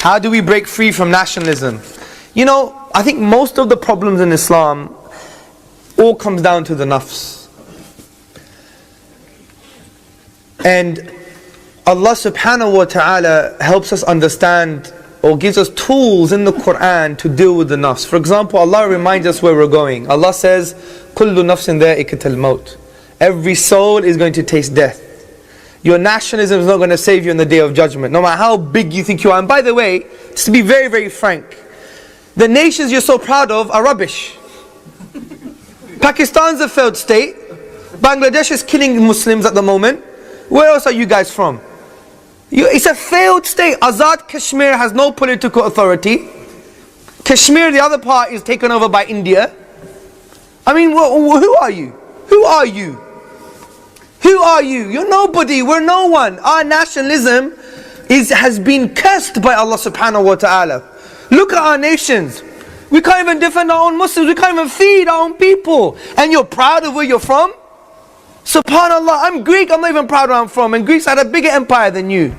How do we break free from nationalism? You know, I think most of the problems in Islam all comes down to the nafs. And Allah subhanahu wa ta'ala helps us understand or gives us tools in the Quran to deal with the nafs. For example, Allah reminds us where we're going. Allah says, كُلُّ نَفْسٍ ذَائِقَةُ الْمَوْتِ. Every soul is going to taste death. Your nationalism is not going to save you on the Day of Judgment, no matter how big you think you are. And by the way, just to be very, very frank, the nations you're so proud of are rubbish. Pakistan's a failed state. Bangladesh is killing Muslims at the moment. Where else are you guys from? It's a failed state. Azad Kashmir has no political authority. Kashmir, the other part, is taken over by India. I mean, who are you? Who are you? Who are you? You're nobody. We're no one. Our nationalism has been cursed by Allah subhanahu wa ta'ala. Look at our nations. We can't even defend our own Muslims. We can't even feed our own people. And you're proud of where you're from? SubhanAllah, I'm Greek. I'm not even proud of where I'm from. And Greeks had a bigger empire than you.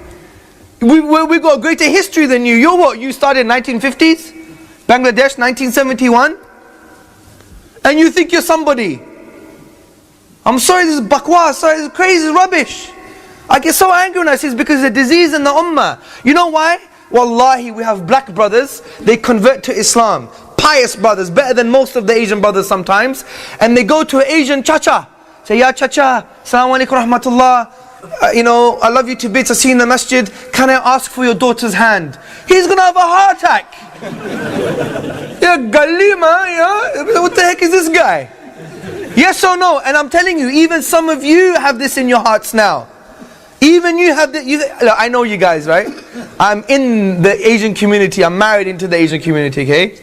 We got a greater history than you. You're what? You started in 1950s? Bangladesh, 1971? And you think you're somebody? I'm sorry, this is bakwa, sorry, this is crazy, this is rubbish. I get so angry when I see this because it's a disease in the ummah. You know why? Wallahi, we have black brothers, they convert to Islam. Pious brothers, better than most of the Asian brothers sometimes. And they go to an Asian chacha. Say, Ya chacha, Assalamu alaikum rahmatullah. You know, I love you to bits, I see you in the masjid. Can I ask for your daughter's hand? He's going to have a heart attack. Yeah, Galima, yeah? What the heck is this guy? Yes or no? And I'm telling you, even some of you have this in your hearts now. Even you have this. Look, I know you guys, right? I'm in the Asian community. I'm married into the Asian community, okay?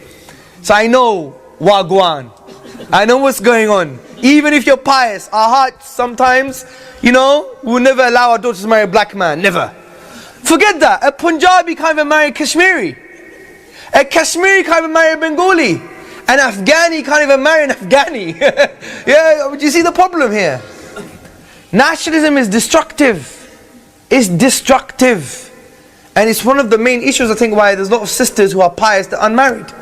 So I know Wagwan. I know what's going on. Even if you're pious, our hearts sometimes, you know, we'll never allow our daughters to marry a black man. Never. Forget that. A Punjabi can't even marry a Kashmiri. A Kashmiri can't even marry a Bengali. An Afghani can't even marry an Afghani. Yeah, do you see the problem here? Nationalism is destructive. It's destructive. And it's one of the main issues, I think, why there's a lot of sisters who are pious that are unmarried.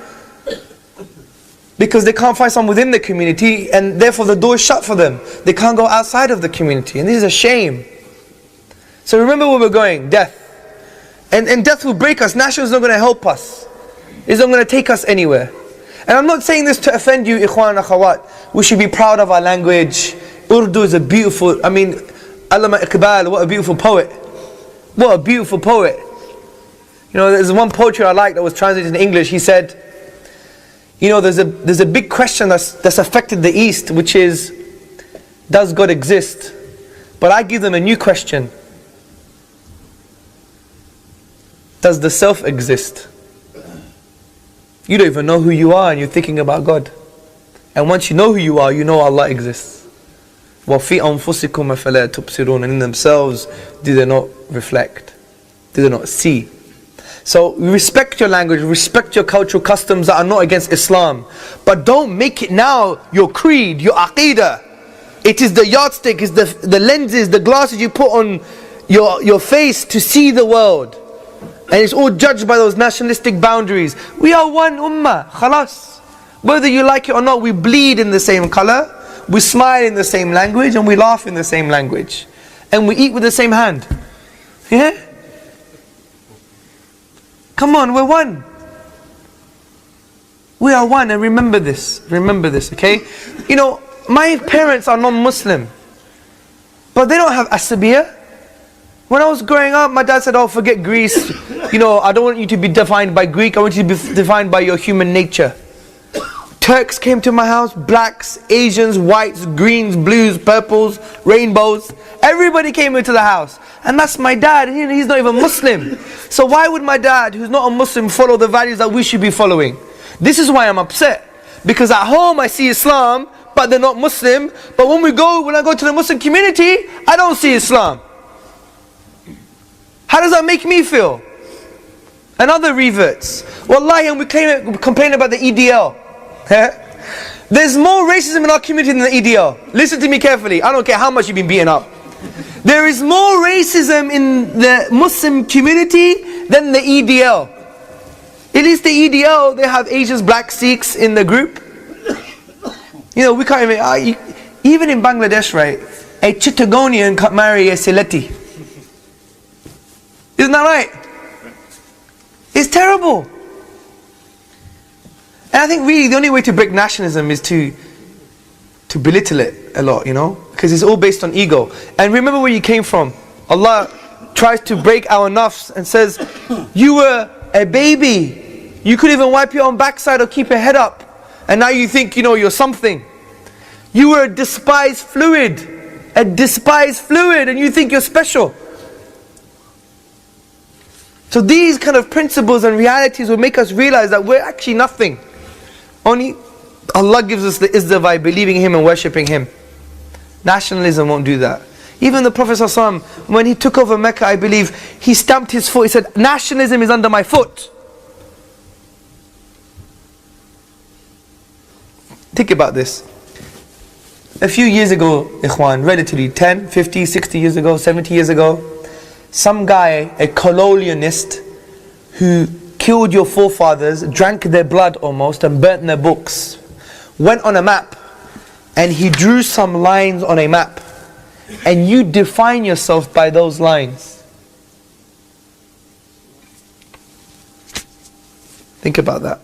Because they can't find someone within the community, and therefore the door is shut for them. They can't go outside of the community. And this is a shame. So remember where we're going, death. And death will break us. Nationalism is not going to help us. It's not going to take us anywhere. And I'm not saying this to offend you, ikhwan and akhawat. We should be proud of our language. Urdu is a beautiful, I mean, Allama Iqbal, what a beautiful poet. What a beautiful poet. You know, there's one poetry I like that was translated in English. He said, you know, there's a big question that's affected the East, which is, does God exist? But I give them a new question. Does the self exist? You don't even know who you are and you're thinking about God. And once you know who you are, you know Allah exists. وَفِي أَنفُسِكُمْ أَفَلَا تُبْصِرُونَ. And in themselves, do they not reflect? Do they not see? So respect your language, respect your cultural customs that are not against Islam. But don't make it now your creed, your aqidah. It is the yardstick, it's the lenses, the glasses you put on your face to see the world. And it's all judged by those nationalistic boundaries. We are one ummah, khalas. Whether you like it or not, we bleed in the same color, we smile in the same language, and we laugh in the same language. And we eat with the same hand. Yeah? Come on, we're one. We are one, and remember this, okay? You know, my parents are non-Muslim, but they don't have asabiyah. When I was growing up, my dad said, oh, forget Greece. You know, I don't want you to be defined by Greek. I want you to be defined by your human nature. Turks came to my house, blacks, Asians, whites, greens, blues, purples, rainbows. Everybody came into the house. And that's my dad. He's not even Muslim. So why would my dad, who's not a Muslim, follow the values that we should be following? This is why I'm upset. Because at home I see Islam, but they're not Muslim. But when I go to the Muslim community, I don't see Islam. How does that make me feel? Another reverts. Wallahi, and we complain about the EDL. There's more racism in our community than the EDL. Listen to me carefully. I don't care how much you've been beaten up. There is more racism in the Muslim community than the EDL. At least the EDL, they have Asians, black Sikhs in the group. You know, we can't even in Bangladesh, right? A Chittagonian can't marry a Sylheti. Isn't that right? It's terrible. And I think really the only way to break nationalism is to belittle it a lot, you know, because it's all based on ego. And remember where you came from. Allah tries to break our nafs and says, you were a baby, you could even wipe your own backside or keep your head up, and now you think, you know, you're something. You were a despised fluid, and you think you're special. So these kind of principles and realities will make us realize that we're actually nothing. Only Allah gives us the izzah by believing Him and worshipping Him. Nationalism won't do that. Even the Prophet ﷺ, when he took over Mecca, I believe, he stamped his foot, he said, nationalism is under my foot. Think about this. A few years ago, Ikhwan, relatively 10, 50, 60 years ago, 70 years ago, some guy, a colonialist, who killed your forefathers, drank their blood almost, and burnt their books, went on a map, and he drew some lines on a map, and you define yourself by those lines. Think about that.